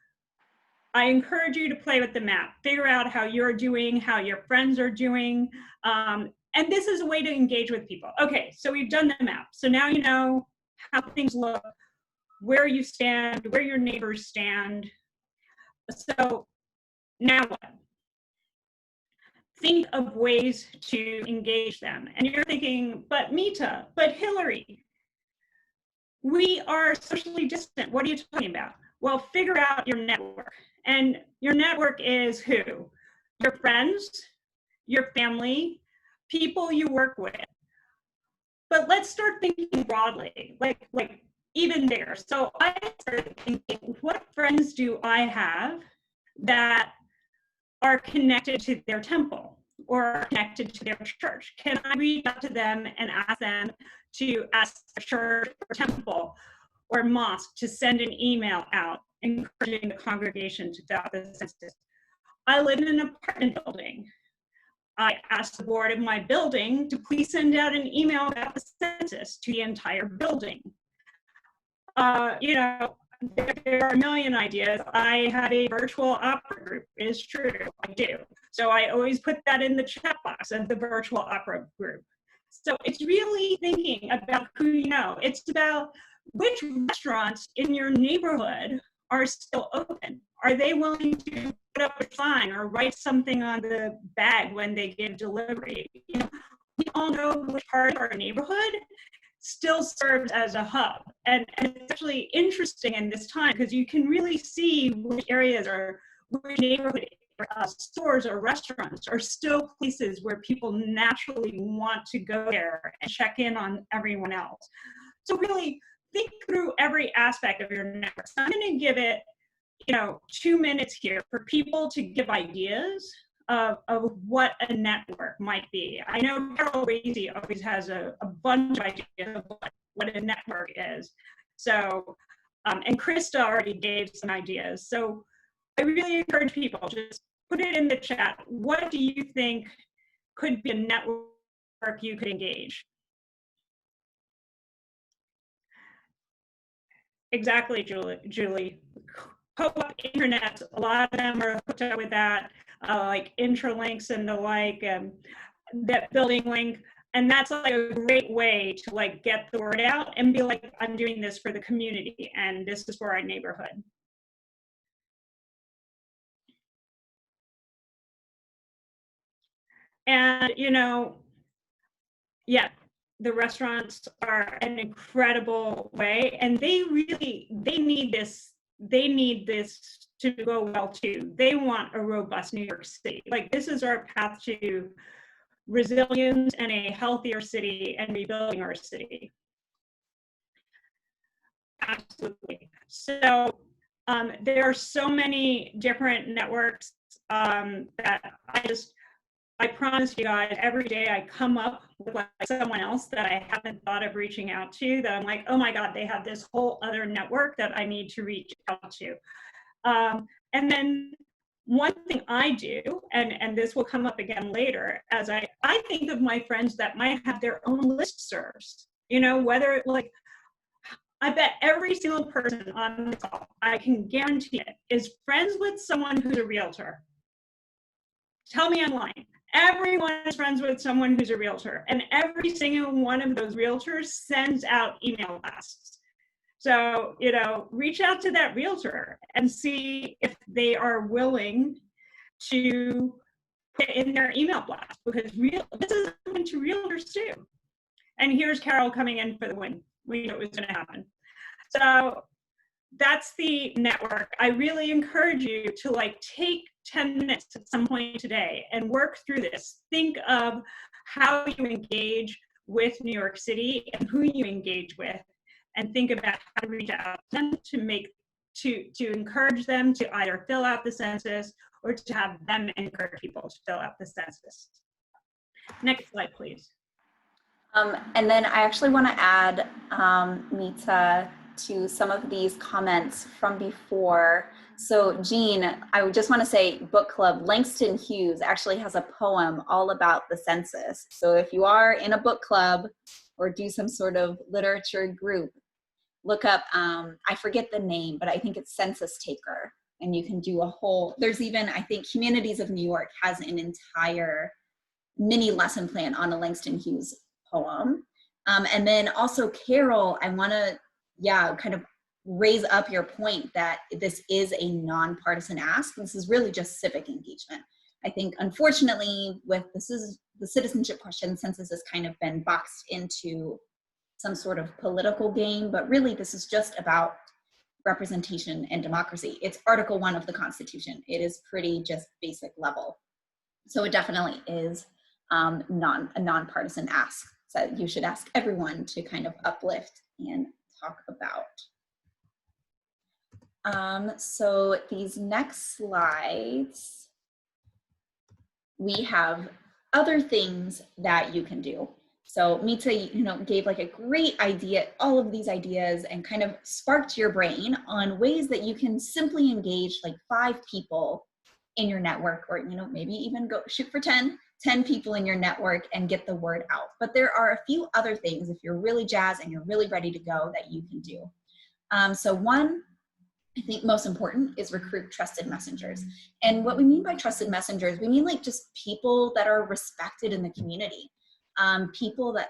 I encourage you to play with the map, figure out how you're doing, how your friends are doing, and this is a way to engage with people. Okay, so we've done the map. So now you know how things look, where you stand, where your neighbors stand. So now what? Think of ways to engage them. And you're thinking, but Mita, but Hillary, we are socially distant. What are you talking about? Well, figure out your network. And your network is who? Your friends, your family, people you work with. But let's start thinking broadly, like even there. So I started thinking, what friends do I have that are connected to their temple or connected to their church? Can I reach out to them and ask them to ask the church or temple or mosque to send an email out encouraging the congregation to fill out the census? I live in an apartment building. I asked the board of my building to please send out an email about the census to the entire building. You know, there are a million ideas. I have a virtual opera group. It is true, I do. So I always put that in the chat box of the virtual opera group. So it's really thinking about who you know. It's about which restaurants in your neighborhood are still open. Are they willing to put up a sign or write something on the bag when they give delivery? You know, we all know which part of our neighborhood still serves as a hub. And it's actually interesting in this time because you can really see which areas or which neighborhood stores or restaurants are still places where people naturally want to go there and check in on everyone else. So really think through every aspect of your network. So I'm going to give it, 2 minutes here for people to give ideas of what a network might be. I know Carol Raisy always has a bunch of ideas of what a network is. So, and Krista already gave some ideas. So I really encourage people, just put it in the chat. What do you think could be a network you could engage? Exactly, Julie. Co-op internet, a lot of them are hooked up with that, like intralinks and the like, that building link. And that's like a great way to like get the word out and be like, I'm doing this for the community and this is for our neighborhood. And, yeah, the restaurants are an incredible way, and they need this to go well too. They want a robust New York City. Like, this is our path to resilience and a healthier city and rebuilding our city. Absolutely. So there are so many different networks that I promise you guys, every day I come up with like someone else that I haven't thought of reaching out to, that I'm like, oh my God, they have this whole other network that I need to reach out to. And then one thing I do, and this will come up again later, as I think of my friends that might have their own listservs, whether like, I bet every single person on the call, I can guarantee it, is friends with someone who's a realtor. Tell me online. Everyone is friends with someone who's a realtor, and every single one of those realtors sends out email blasts. So, reach out to that realtor and see if they are willing to put in their email blast, because this is something to realtors too. And here's Carol coming in for the win. We knew it was going to happen. So that's the network. I really encourage you to like take 10 minutes at some point today and work through this. Think of how you engage with New York City and who you engage with, and think about how to reach out to them to encourage them to either fill out the census or to have them encourage people to fill out the census. Next slide, please. And then I actually want to add, Mita, to some of these comments from before. So Jean, I just want to say book club, Langston Hughes actually has a poem all about the census. So if you are in a book club or do some sort of literature group, look up, I forget the name, but I think it's Census Taker. And you can do a whole, there's even, I think Humanities of New York has an entire mini lesson plan on a Langston Hughes poem. And then also Carol, I wanna, kind of raise up your point that this is a nonpartisan ask. This is really just civic engagement. I think unfortunately with the citizenship question, census has kind of been boxed into some sort of political game, but really this is just about representation and democracy. It's Article 1 of the Constitution. It is pretty just basic level. So it definitely is a nonpartisan ask that you should ask everyone to kind of uplift and talk about. So these next slides, we have other things that you can do. So Mita, gave like a great idea, all of these ideas, and kind of sparked your brain on ways that you can simply engage like 5 people in your network, or maybe even go shoot for 10 people in your network and get the word out. But there are a few other things if you're really jazzed and you're really ready to go that you can do. So one, I think most important is recruit trusted messengers. And what we mean by trusted messengers, we mean like just people that are respected in the community. People that,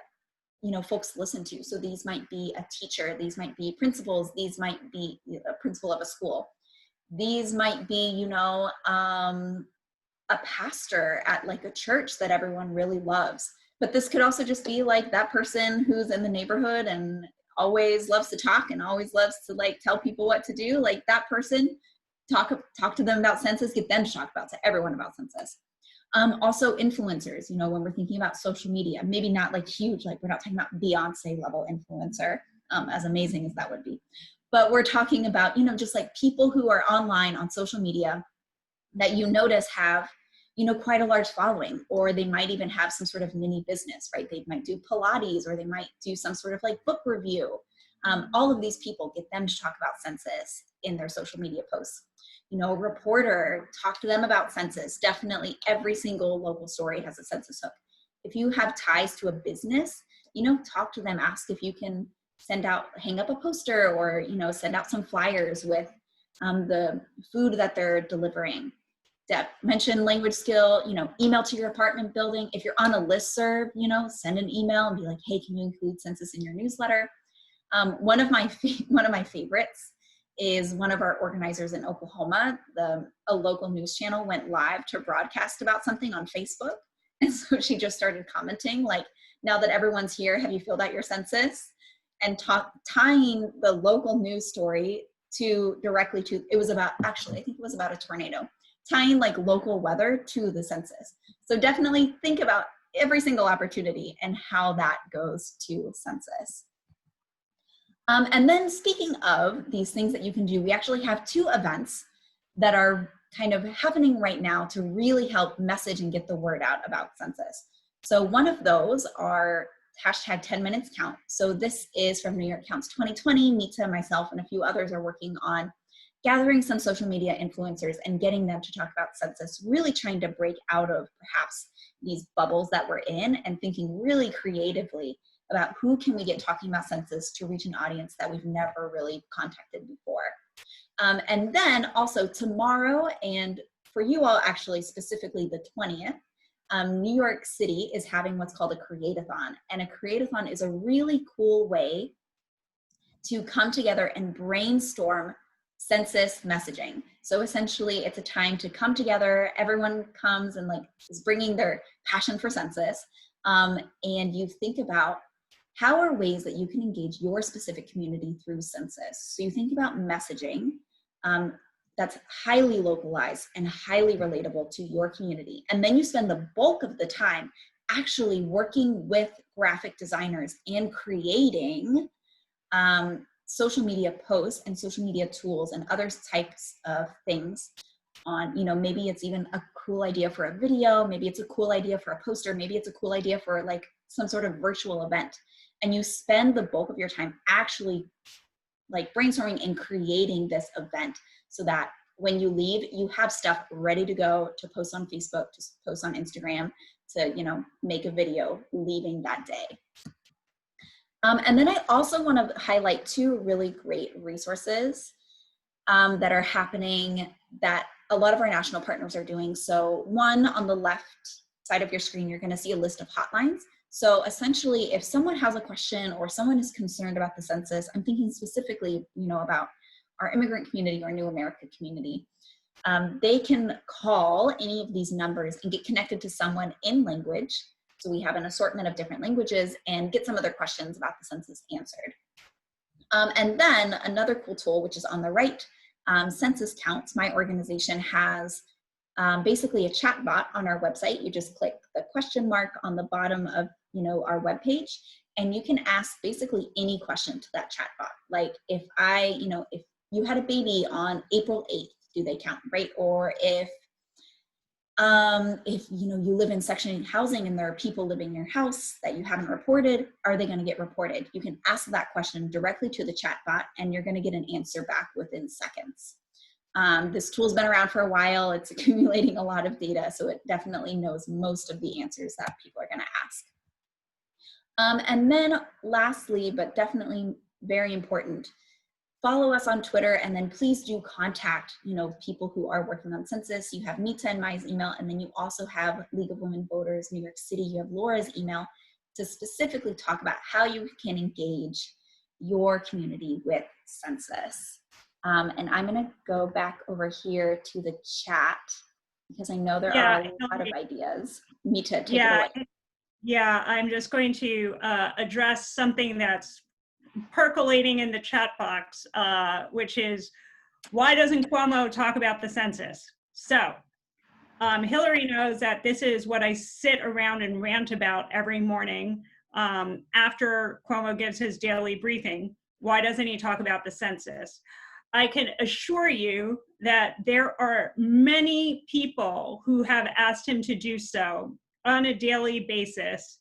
folks listen to. So these might be a teacher, these might be principals, these might be a principal of a school. These might be, a pastor at like a church that everyone really loves. But this could also just be like that person who's in the neighborhood and always loves to talk and always loves to like tell people what to do. Like that person, talk to them about census, get them to talk to everyone about census. Also influencers, when we're thinking about social media, maybe not like huge, like we're not talking about Beyonce level influencer, as amazing as that would be. But we're talking about, just like people who are online on social media that you notice have, quite a large following, or they might even have some sort of mini business, right? They might do Pilates, or they might do some sort of like book review. All of these people, get them to talk about census in their social media posts. A reporter, talk to them about census. Definitely every single local story has a census hook. If you have ties to a business, talk to them, ask if you can hang up a poster, or, send out some flyers with the food that they're delivering. Mention language skill, email to your apartment building. If you're on a listserv, send an email and be like, hey, can you include census in your newsletter? One of my favorites is one of our organizers in Oklahoma. A local news channel went live to broadcast about something on Facebook. And so she just started commenting like, now that everyone's here, have you filled out your census? And tying the local news story directly to, I think it was about a tornado, tying like local weather to the census. So definitely think about every single opportunity and how that goes to census. And then speaking of these things that you can do, we actually have 2 events that are kind of happening right now to really help message and get the word out about census. So one of those are hashtag 10 minutes count. So this is from New York Counts 2020. Mita, myself, and a few others are working on gathering some social media influencers and getting them to talk about census, really trying to break out of perhaps these bubbles that we're in and thinking really creatively about who can we get talking about census to reach an audience that we've never really contacted before. And then also tomorrow, and for you all actually specifically the 20th, New York City is having what's called a create-a-thon. And a create-a-thon is a really cool way to come together and brainstorm census messaging. So essentially it's a time to come together, everyone comes and like is bringing their passion for census, and you think about how are ways that you can engage your specific community through census. So you think about messaging that's highly localized and highly relatable to your community. And then you spend the bulk of the time actually working with graphic designers and creating social media posts and social media tools and other types of things on, maybe it's even a cool idea for a video, maybe it's a cool idea for a poster, maybe it's a cool idea for like some sort of virtual event. And you spend the bulk of your time actually like brainstorming and creating this event so that when you leave, you have stuff ready to go to post on Facebook, to post on Instagram, to, you know, make a video leaving that day. And then I also want to highlight 2 really great resources that are happening that a lot of our national partners are doing. So one, on the left side of your screen, you're going to see a list of hotlines. So essentially, if someone has a question or someone is concerned about the census, I'm thinking specifically, you know, about our immigrant community or New America community, they can call any of these numbers and get connected to someone in language. So we have an assortment of different languages and get some of their questions about the census answered. And then another cool tool, which is on the right, Census Counts, my organization has basically a chat bot on our website. You just click the question mark on the bottom of, you know, our webpage, and you can ask basically any question to that chat bot. Like if if you had a baby on April 8th, do they count, right? Or if you know, you live in Section 8 housing and there are people living in your house that you haven't reported, are they going to get reported? You can ask that question directly to the chat bot and you're going to get an answer back within seconds. This tool's been around for a while. It's accumulating a lot of data, so it definitely knows most of the answers that people are going to ask. And then lastly, but definitely very important, follow us on Twitter, and then please do contact, you know, people who are working on census. You have Mita and my email, and then you also have League of Women Voters New York City. You have Laura's email to specifically talk about how you can engage your community with census. And I'm going to go back over here to the chat because I know there are a lot of ideas. Mita, take it away. Yeah, I'm just going to address something that's percolating in the chat box, which is, why doesn't Cuomo talk about the census? So Hillary knows that this is what I sit around and rant about every morning after Cuomo gives his daily briefing. Why doesn't he talk about the census? I can assure you that there are many people who have asked him to do so on a daily basis.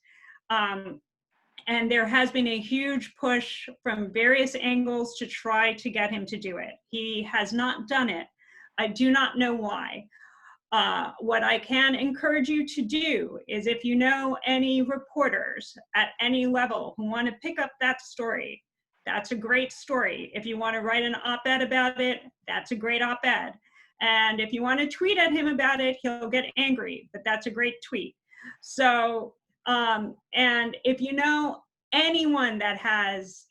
And there has been a huge push from various angles to try to get him to do it. He has not done it. I do not know why. What I can encourage you to do is, if you know any reporters at any level who want to pick up that story, that's a great story. If you want to write an op-ed about it, that's a great op-ed. And if you want to tweet at him about it, he'll get angry, but that's a great tweet. So, and if you know anyone that has,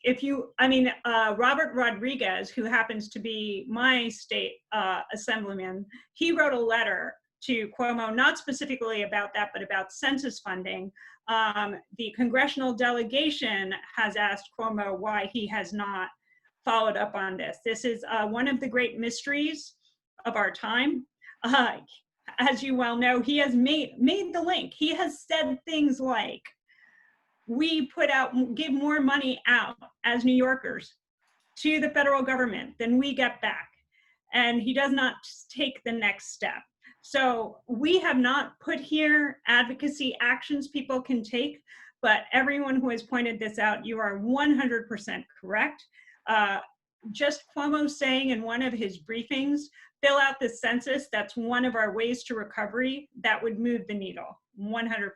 Robert Rodriguez, who happens to be my state assemblyman, he wrote a letter to Cuomo, not specifically about that, but about census funding. The congressional delegation has asked Cuomo why he has not followed up on this. This is one of the great mysteries of our time. As you well know, he has made the link. He has said things like, we give more money out as New Yorkers to the federal government than we get back. And he does not take the next step. So we have not put here advocacy actions people can take, but everyone who has pointed this out, you are 100% correct. Just Cuomo saying in one of his briefings, fill out the census, that's one of our ways to recovery, that would move the needle, 100%.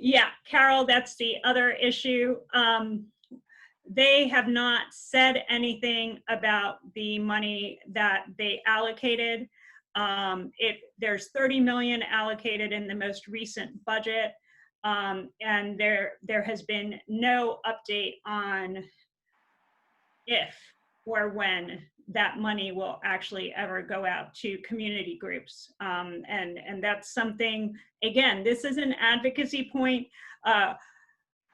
Yeah, Carol, that's the other issue. They have not said anything about the money that they allocated. There's 30 million allocated in the most recent budget, and there has been no update on if or when that money will actually ever go out to community groups. And that's something, again, this is an advocacy point.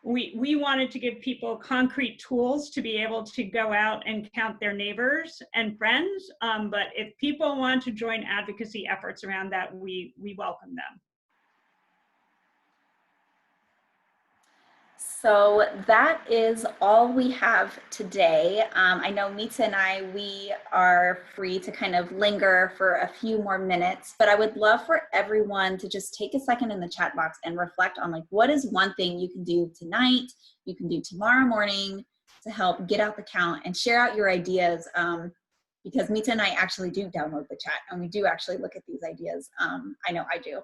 We wanted to give people concrete tools to be able to go out and count their neighbors and friends. But if people want to join advocacy efforts around that, we welcome them. So that is all we have today. I know Mita and we are free to kind of linger for a few more minutes, but I would love for everyone to just take a second in the chat box and reflect on like, what is one thing you can do tonight, you can do tomorrow morning to help get out the count and share out your ideas. Because Mita and I actually do download the chat and we do actually look at these ideas. I know I do.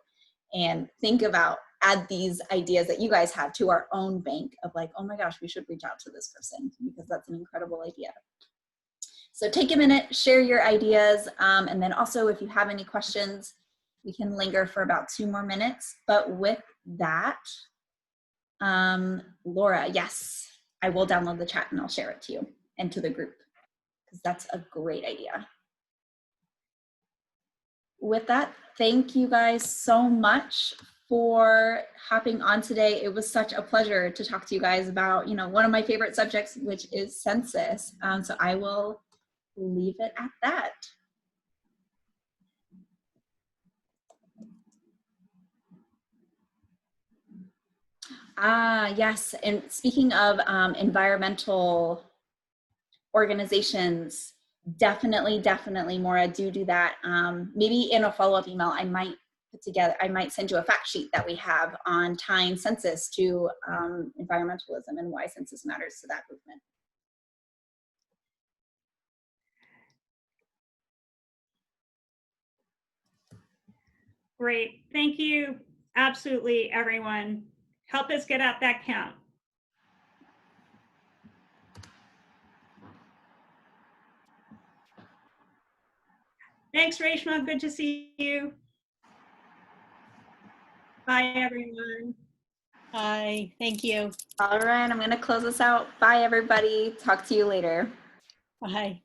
And think about, add these ideas that you guys have to our own bank of like, oh my gosh, we should reach out to this person because that's an incredible idea. So take a minute, share your ideas. And then also if you have any questions, we can linger for about 2 more minutes. But with that, Laura, yes, I will download the chat and I'll share it to you and to the group because that's a great idea. With that, thank you guys so much for hopping on today. It was such a pleasure to talk to you guys about, one of my favorite subjects, which is census. So I will leave it at that. Yes, and speaking of environmental organizations, definitely, Maura, do that. Maybe in a follow-up email, I might send you a fact sheet that we have on tying census to environmentalism and why census matters to that movement. Great. Thank you. Absolutely, everyone. Help us get out that count. Thanks, Reshma. Good to see you. Bye, everyone. Bye. Thank you. All right, I'm going to close this out. Bye, everybody. Talk to you later. Bye.